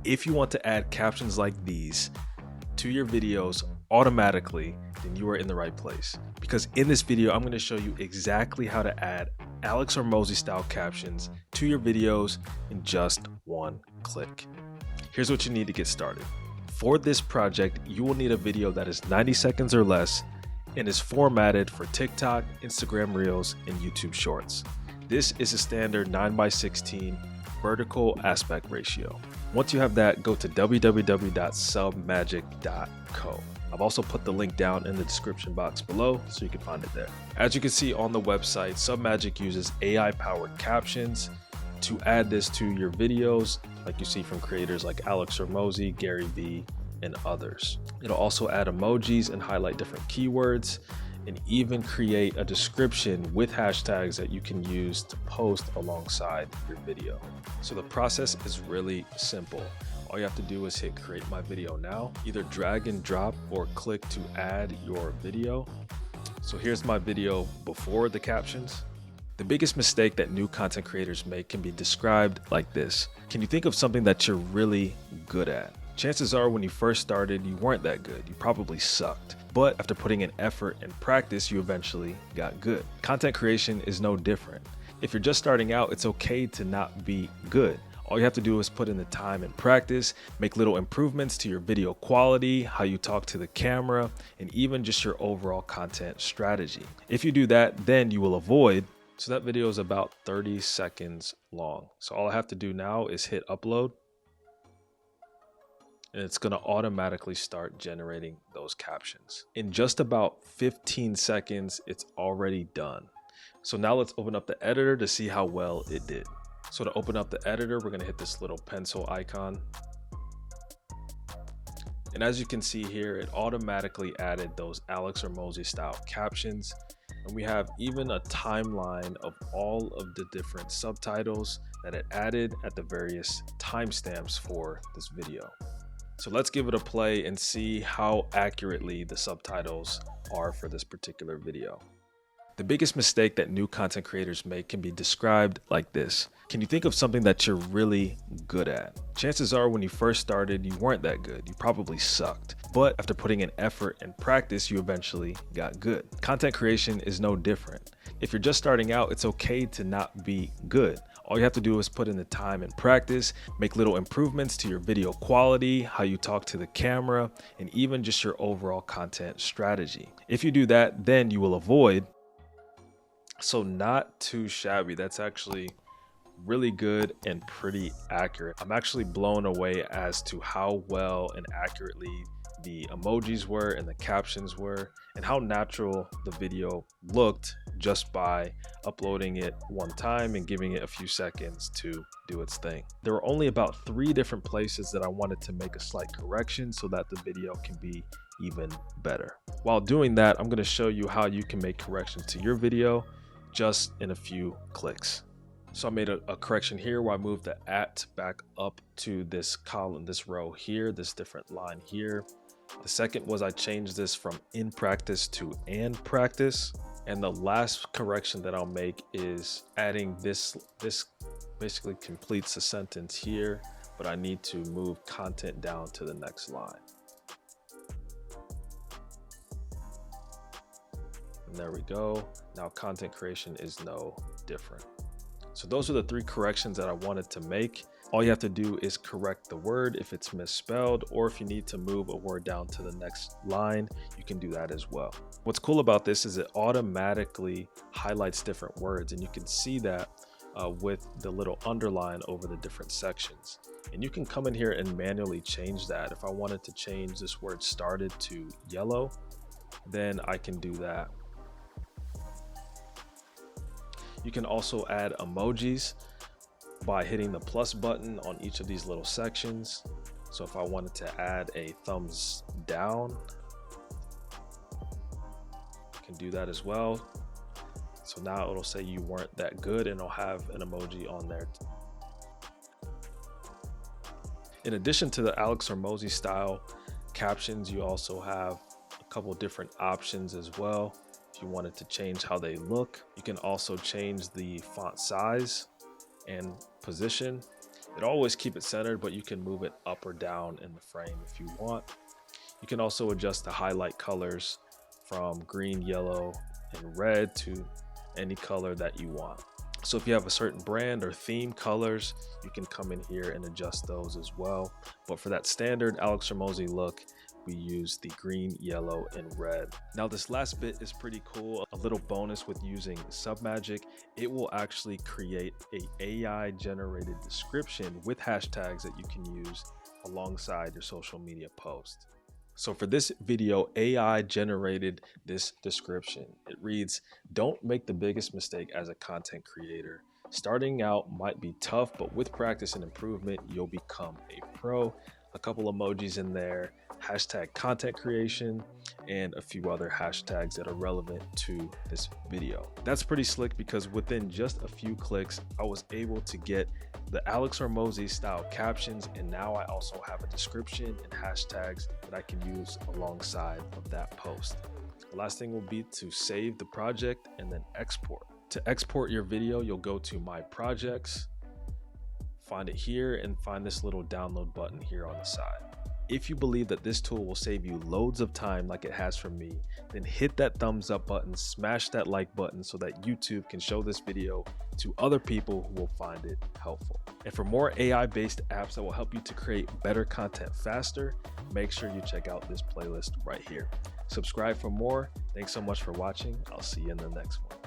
If you want to add captions like these to your videos automatically, then you are in the right place. Because in this video, I'm going to show you exactly how to add Alex Hormozi style captions to your videos in just one click. Here's what you need to get started. For this project, you will need a video that is 90 seconds or less and is formatted for TikTok, Instagram Reels, and YouTube Shorts. This is a standard 9:16 vertical aspect ratio. Once you have that, go to www.submagic.co. I've also put the link down in the description box below so you can find it there. As you can see on the website, Submagic uses AI-powered captions to add this to your videos, like you see from creators like Alex Hormozi, Gary Vee, and others. It'll also add emojis and highlight different keywords, and even create a description with hashtags that you can use to post alongside your video. So the process is really simple. All you have to do is hit create my video now, either drag and drop or click to add your video. So here's my video before the captions. The biggest mistake that new content creators make can be described like this. Can you think of something that you're really good at? Chances are when you first started, you weren't that good. You probably sucked. But after putting in effort and practice, you eventually got good. Content creation is no different. If you're just starting out, it's okay to not be good. All you have to do is put in the time and practice, make little improvements to your video quality, how you talk to the camera, and even just your overall content strategy. If you do that, then you will avoid. So that video is about 30 seconds long. So all I have to do now is hit upload. And it's going to automatically start generating those captions. In just about 15 seconds, it's already done. So now let's open up the editor to see how well it did. So to open up the editor, we're going to hit this little pencil icon. And as you can see here, it automatically added those Alex Hormozi style captions. And we have even a timeline of all of the different subtitles that it added at the various timestamps for this video. So let's give it a play and see how accurately the subtitles are for this particular video. The biggest mistake that new content creators make can be described like this. Can you think of something that you're really good at? Chances are when you first started, you weren't that good. You probably sucked. But after putting in effort and practice, you eventually got good. Content creation is no different. If you're just starting out, it's okay to not be good. All you have to do is put in the time and practice, make little improvements to your video quality, how you talk to the camera, and even just your overall content strategy. If you do that, then you will avoid. So not too shabby. That's actually really good and pretty accurate. I'm actually blown away as to how well and accurately the emojis were and the captions were, and how natural the video looked just by uploading it one time and giving it a few seconds to do its thing. There were only about 3 different places that I wanted to make a slight correction so that the video can be even better. While doing that, I'm going to show you how you can make corrections to your video just in a few clicks. So I made a correction here where I moved the @ back up to this column, this row here, this different line here. The second was I changed this from in practice to and practice. And the last correction that I'll make is adding this basically completes the sentence here, but I need to move content down to the next line. And there we go. Now content creation is no different. So those are the 3 corrections that I wanted to make. All you have to do is correct the word if it's misspelled, or if you need to move a word down to the next line, you can do that as well. What's cool about this is it automatically highlights different words, and you can see that with the little underline over the different sections. And you can come in here and manually change that. If I wanted to change this word started to yellow, then I can do that. You can also add emojis by hitting the plus button on each of these little sections. So if I wanted to add a thumbs down, I can do that as well. So now it'll say you weren't that good, and it'll have an emoji on there. In addition to the Alex Hormozi style captions, you also have a couple different options as well. If you wanted to change how they look, you can also change the font size and position. It'll always keep it centered, but you can move it up or down in the frame if you want. You can also adjust the highlight colors from green, yellow, and red to any color that you want. So if you have a certain brand or theme colors, you can come in here and adjust those as well. But for that standard Alex Hormozi look, we use the green, yellow, and red. Now this last bit is pretty cool. A little bonus with using Submagic, it will actually create a AI generated description with hashtags that you can use alongside your social media post. So for this video, AI generated this description. It reads, "Don't make the biggest mistake as a content creator. Starting out might be tough, but with practice and improvement, you'll become a pro." A couple emojis in there, hashtag content creation, and a few other hashtags that are relevant to this video. That's pretty slick because within just a few clicks, I was able to get the Alex Hormozi style captions, and now I also have a description and hashtags that I can use alongside of that post. The last thing will be to save the project and then export. To export your video, you'll go to My Projects, find it here, and find this little download button here on the side. If you believe that this tool will save you loads of time like it has for me, then hit that thumbs up button, smash that like button so that YouTube can show this video to other people who will find it helpful. And for more AI-based apps that will help you to create better content faster, make sure you check out this playlist right here. Subscribe for more. Thanks so much for watching. I'll see you in the next one.